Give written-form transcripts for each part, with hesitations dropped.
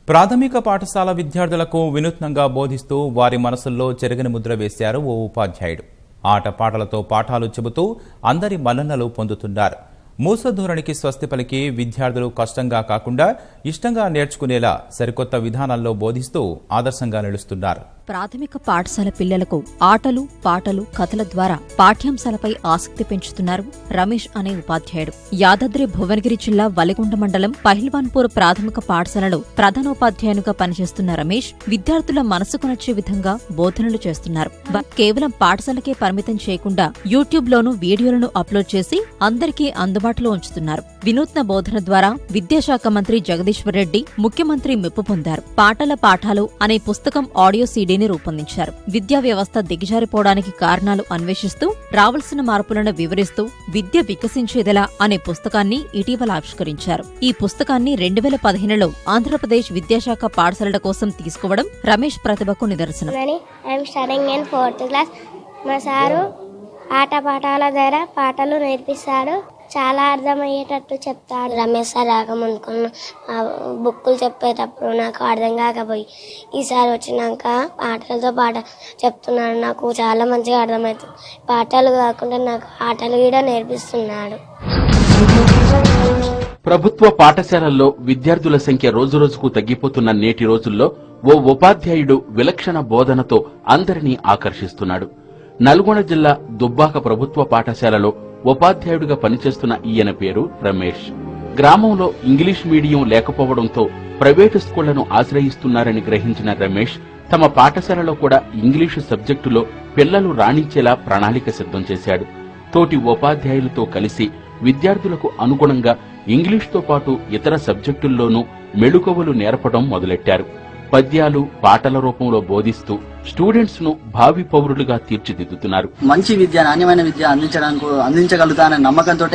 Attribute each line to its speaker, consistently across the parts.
Speaker 1: ప్రాథమిక పాఠశాల విద్యార్థులకు వినూత్నంగా బోధిస్తూ వారి మనసుల్లో చెరగని ముద్ర వేశారు ఓ ఉపాధ్యాయుడు. ఆటపాటలతో పాఠాలు చెబుతూ అందరి మన్ననలు పొందుతున్నారు. మూసధోరణికి స్వస్తి పలికి విద్యార్థులు కష్టంగా కాకుండా ఇష్టంగా నేర్చుకునేలా సరికొత్త విధానాల్లో బోధిస్తూ ఆదర్శంగా నిలుస్తున్నారు.
Speaker 2: ప్రాథమిక పాఠశాల పిల్లలకు ఆటలు, పాటలు, కథల ద్వారా పాఠ్యాంశాలపై ఆసక్తి పెంచుతున్నారు రమేష్ అనే ఉపాధ్యాయుడు. యాదాద్రి భువనగిరి జిల్లా వలిగొండ మండలం పహిల్వాన్పూర్ ప్రాథమిక పాఠశాలలో ప్రధానోపాధ్యాయునిగా పనిచేస్తున్న రమేష్ విద్యార్థుల మనసుకు నచ్చే విధంగా బోధనలు చేస్తున్నారు. కేవలం పాఠశాలకే పరిమితం చేయకుండా యూట్యూబ్ లోనూ వీడియోలను అప్లోడ్ చేసి అందరికీ అందుబాటులో ఉంచుతున్నారు. వినూత్న బోధన ద్వారా విద్యాశాఖ మంత్రి జగదీశ్వర్ రెడ్డి ముఖ్యమంత్రి మెప్పు పొందారు. పాటల పాఠాలు అనే పుస్తకం ఆడియో సీడీని రూపొందించారు. విద్యా వ్యవస్థ దిగజారిపోవడానికి కారణాలు అన్వేషిస్తూ రావాల్సిన మార్పులను వివరిస్తూ విద్య వికసించేదెలా అనే పుస్తకాన్ని ఇటీవల ఆవిష్కరించారు. ఈ పుస్తకాన్ని 2015లో ఆంధ్రప్రదేశ్ విద్యాశాఖ పాఠశాలల కోసం తీసుకోవడం రమేష్ ప్రతిభకు నిదర్శనం.
Speaker 3: మా సారు ఆట పాఠాల ద్వారా పాటలు నేర్పిస్తాడు. చాలా అర్థమయ్యేటట్టు చెప్తాడు. రమేష్ సార్ రాకముందుకున్న బుక్కులు చెప్పేటప్పుడు నాకు అర్థం కాకపోయి ఈసారి వచ్చినాక పాటలతో పాట చెప్తున్నాడు. నాకు చాలా మంచిగా అర్థమవుతుంది. పాటలు కాకుండా నాకు ఆటలు కూడా నేర్పిస్తున్నాడు.
Speaker 4: ప్రభుత్వ పాఠశాలల్లో విద్యార్థుల సంఖ్య రోజురోజుకు తగ్గిపోతున్న నేటి రోజుల్లో ఓ ఉపాధ్యాయుడు విలక్షణ బోధనతో అందరినీ ఆకర్షిస్తున్నాడు. నల్గొండ జిల్లా దుబ్బాక ప్రభుత్వ పాఠశాలలో ఉపాధ్యాయుడిగా పనిచేస్తున్న ఈయన పేరు రమేష్. గ్రామంలో ఇంగ్లీష్ మీడియం లేకపోవడంతో ప్రైవేటు స్కూళ్లను ఆశ్రయిస్తున్నారని గ్రహించిన రమేష్ తమ పాఠశాలలో కూడా ఇంగ్లీషు సబ్జెక్టులో పిల్లలు రాణించేలా ప్రణాళిక సిద్ధం చేశాడు. తోటి ఉపాధ్యాయులతో కలిసి విద్యార్థులకు అనుగుణంగా ఇంగ్లీష్తో పాటు ఇతర సబ్జెక్టుల్లోనూ మెళుకువలు నేర్పడం మొదలెట్టారు. పద్యాలు, పాటల రూపంలో బోధిస్తూ స్టూడెంట్స్ ను భావి పౌరులుగా తీర్చిదిద్దుతున్నారు.
Speaker 5: మంచి విద్య, నాణ్యమైన విద్య అందించగలుగుతాననే నమ్మకంతో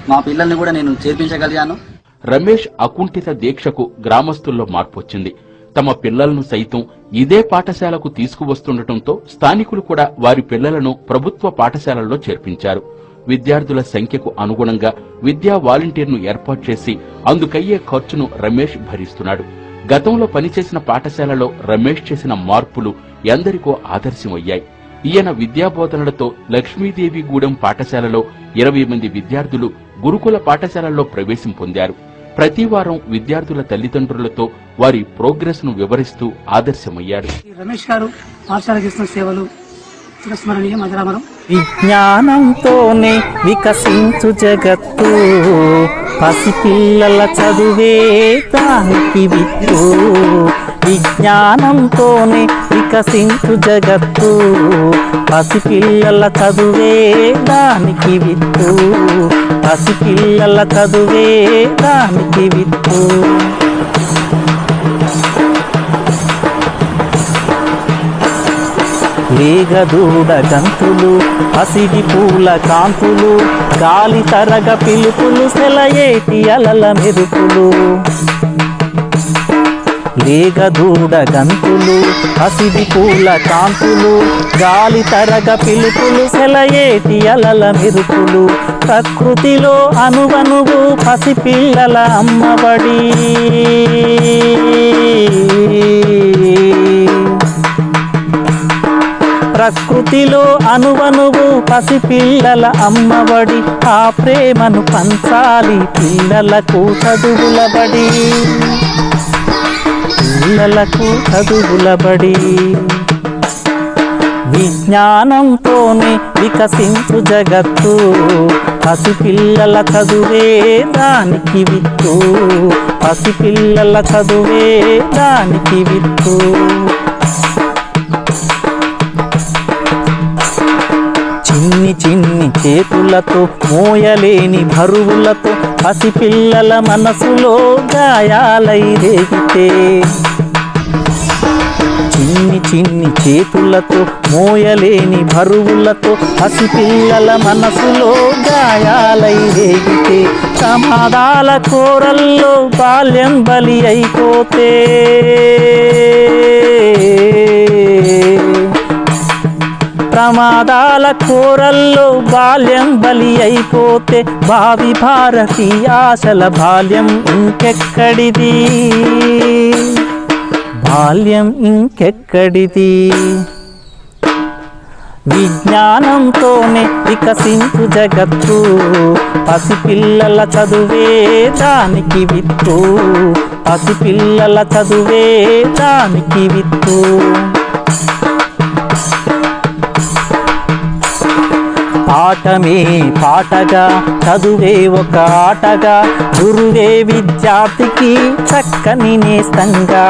Speaker 5: మా పిల్లల్ని కూడా నేను చేర్పించగలిగాను.
Speaker 4: రమేష్ అకుంఠిత దీక్షకు గ్రామస్తుల్లో మార్పు వచ్చింది. తమ పిల్లలను సైతం ఇదే పాఠశాలకు తీసుకువస్తుండటంతో స్థానికులు కూడా వారి పిల్లలను ప్రభుత్వ పాఠశాలల్లో చేర్పించారు. విద్యార్థుల సంఖ్యకు అనుగుణంగా విద్యా వాలంటీర్ను ఏర్పాటు చేసి అందుకయ్యే ఖర్చును రమేష్ భరిస్తున్నాడు. గతంలో పనిచేసిన పాఠశాలలో రమేష్ చేసిన మార్పులు ఎందరికో ఆదర్శమయ్యాయి. ఈయన విద్యాబోధనలతో లక్ష్మీదేవిగూడెం పాఠశాలలో 20 మంది విద్యార్థులు గురుకుల పాఠశాలల్లో ప్రవేశం పొందారు. ప్రతివారం విద్యార్థుల తల్లిదండ్రులతో వారి ప్రోగ్రెస్ ను వివరిస్తూ ఆదర్శమయ్యాడు.
Speaker 6: రమేష్ గారు పాఠశాల చేస్తున్న సేవలు చిరస్మరణీయం, అజరామరం.
Speaker 7: విజ్ఞానంతోనే వికసించు జగత్తు, పసిపిల్లల చదువే దానికి విత్తు. విజ్ఞానంతోనే వికసించు జగత్తు, పసిపిల్లల చదువే దానికి విత్తు. పసిపిల్లల చదువే దానికి విత్తు. లేగదూడ గంతులు, పసిడి పూల కాంతులు, గాలి తరగ పిలుపులు, సెలయేటి అలల మెరుపులు. లేగదూడ గంతులు, పసిడి పూల కాంతులు, గాలి తరగ పిలుపులు, సెలయేటి అలల మెరుపులు. ప్రకృతిలో అనువనువు పసిపిల్లల అమ్మబడి. ప్రకృతిలో అనువనువు పసిపిల్లల అమ్మబడి. ఆ ప్రేమను పంచాలి పిల్లలకు చదువులబడి. పిల్లలకు చదువులబడి. విజ్ఞానంతోనే వికసించు జగత్తు, పసిపిల్లల చదువే దానికి విత్తు. పసిపిల్లల చదువే దానికి విత్తు. చిన్ని చిన్ని చేతులతో, మోయలేని బరువులతో పసిపిల్లల మనసులో గాయాలై రేగితే. చిన్ని చిన్ని చేతులతో, మోయలేని బరువులతో పసిపిల్లల మనసులో గాయాలై రేగితే. ప్రమాదాల కోరల్లో బాల్యం బలి అయిపోతే. ప్రమాదాల కోరల్లో బాల్యం బలి అయిపోతే భావి భారతీయ ఆశల బాల్యం ఇంకెక్కడిది. బాల్యం ఇంకెక్కడిది. విజ్ఞానంతోనే వికసించు జగత్తు, పసిపిల్లల చదువే దానికి విత్తు, పసిపిల్లల చదువే దానికి విత్తు. పాఠమే పాటగా, చదువే ఒక ఆటగా, గురువే విద్యార్థికి చక్కని నేస్తంగా.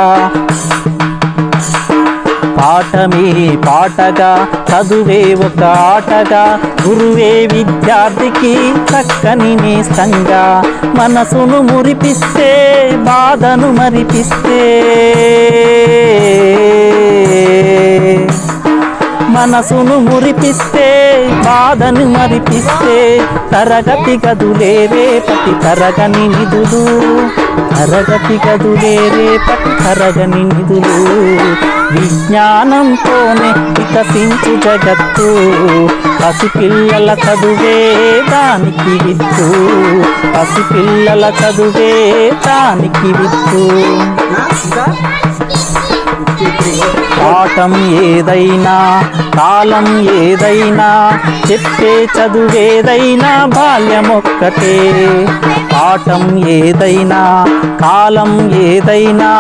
Speaker 7: పాఠమే పాటగా, చదువే ఒక ఆటగా, గురువే విద్యార్థికి చక్కని నేస్తంగా. మనసును మురిపిస్తే, బాధను మరిపిస్తే, మనసును మురిపిస్తే, బాధను మరిపిస్తే, తరగతి గదులే రేపటి తరగని నిధులు, తరగతి గదులే రేపటి తరగని నిధులు. విజ్ఞానంతోనే వికసించు జగత్తు, పసిపిల్లల చదువే దానికి విత్తు, పసిపిల్లల చదువే దానికి విత్తు. పాఠం ఏదైనా, కాలం ఏదైనా, చెప్పే చదువేదైనా బాల్యమొక్కటే. పాఠం ఏదైనా, కాలం ఏదైనా,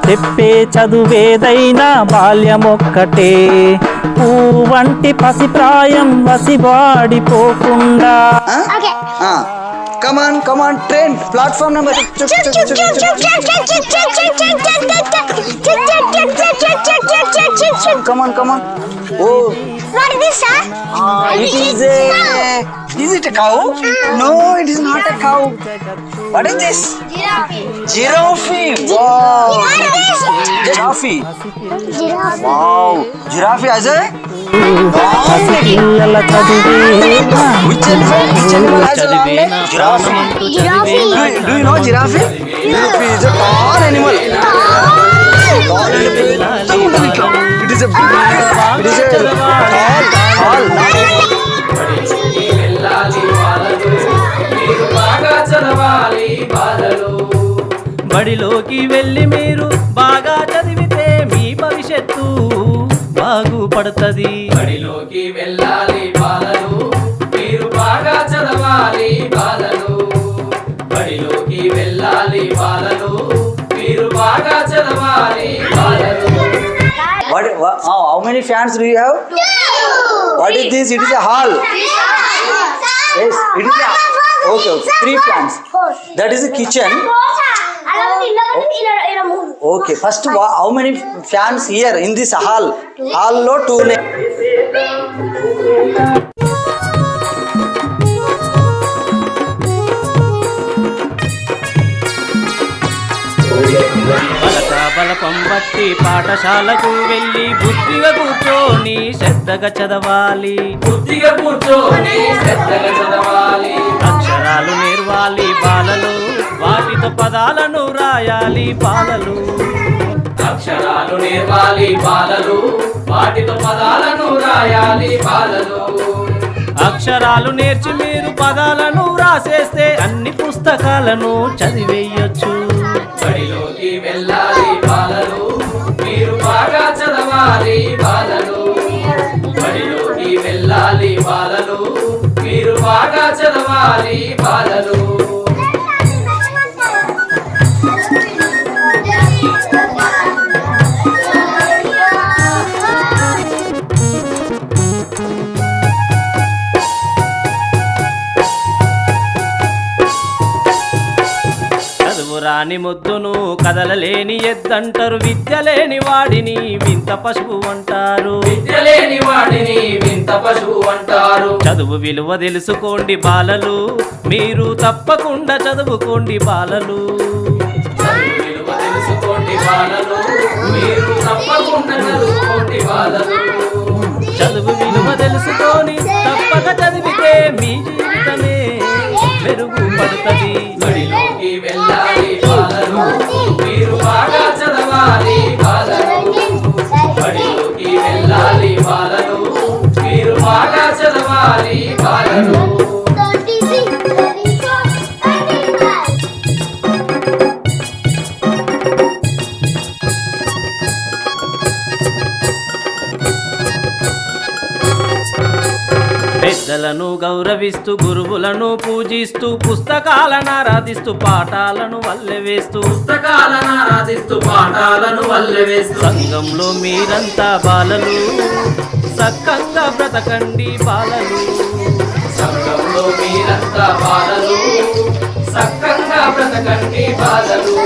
Speaker 7: చెప్పే చదువేదైనా బాల్యమొక్కటే. పువ్వంటి పసిప్రాయం వసివాడిపోకుండా.
Speaker 8: Come on, train, platform number. Come on. Oh.
Speaker 3: What is this, sir?
Speaker 8: It is a... Is it a cow? No, it is not a cow. What is this? Giraffe. Wow.
Speaker 3: What is this?
Speaker 8: Giraffe.
Speaker 3: Giraffe.
Speaker 8: Wow. Giraffe as a...
Speaker 7: పసిపిల్లల చదువే
Speaker 8: Which animal has a long neck? Giraffe. Do you know giraffe? Giraffe is a tall animal. Tall animal. It is a tall.
Speaker 7: బడిలోకి వెళ్ళి మీరు బాగా చదివితే మీ భవిష్యత్తు బాగుపడుతుంది.
Speaker 9: బడిలోకి వెళ్ళాలి బాలలు, మీరు బాగా చదవాలి బాలలు. బడిలోకి వెళ్ళాలి బాలలు, మీరు బాగా చదవాలి బాలలు.
Speaker 8: How many fans do you have? What is this? It is a hall. Yes, it is a... Okay. 3 fans. That is a kitchen. Okay, first how many fans here in this hall? Hall lo 2.
Speaker 7: బలపం బట్టి పాఠశాలకు వెళ్ళి బుద్ధిగా కూర్చొని శ్రద్ధగా చదవాలి.
Speaker 9: బుద్ధిగా కూర్చొని శ్రద్ధగా చదవాలి.
Speaker 7: అక్షరాలు నేర్వాలి బాలలు, వాటితో పదాలను రాయాలి బాలలు.
Speaker 9: అక్షరాలు నేర్వాలి బాలలు, వాటితో పదాలను రాయాలి బాలలు.
Speaker 7: అక్షరాలు నేర్చి మీరు పదాలను రాసేస్తే అన్ని పుస్తకాలను చదివేయొచ్చు.
Speaker 9: బడిలోకి వెళ్ళాలి బాలలు, మీరు బాగా చదవాలి బాలలు. బడిలోకి వెళ్ళాలి బాలలు, మీరు బాగా చదవాలి బాలలు.
Speaker 7: రాని ముద్దును కదలలేని ఎద్దంటారు, విద్య లేని వాడిని వింత పశువు అంటారు.
Speaker 9: విద్య లేని వాడిని వింత పశువు అంటారు.
Speaker 7: చదువు విలువ తెలుసుకోండి బాలలు, మీరు తప్పకుండా చదువుకోండి బాలలు.
Speaker 9: చదువు విలువ తెలుసుకోండి బాలలు, మీరు తప్పకుండా చదువుకోండి బాలలు.
Speaker 7: చదువు విలువ తెలుసుకొని తప్పక చదివితే మీ జీవితమే మెరుగుపడుతుంది.
Speaker 9: బడిలోకి వెళ్ళాలి బాలలు, మీరు బాగా చదవాలి బాలలు. బడిలోకి వెళ్ళాలి బాలలు, మీరు బాగా చదవాలి బాలలు.
Speaker 7: పెద్దలను గౌరవిస్తూ గురువులను పూజిస్తూ పుస్తకాలను ఆరాధిస్తూ పాఠాలను వల్లెవేస్తూ సంఘంలో మీరంతా బాలలు సక్కంగా బ్రతకండి బాలలు.
Speaker 9: సంఘంలో మీరంతా బాలలు, సక్కంగా బ్రతకండి బాలలు.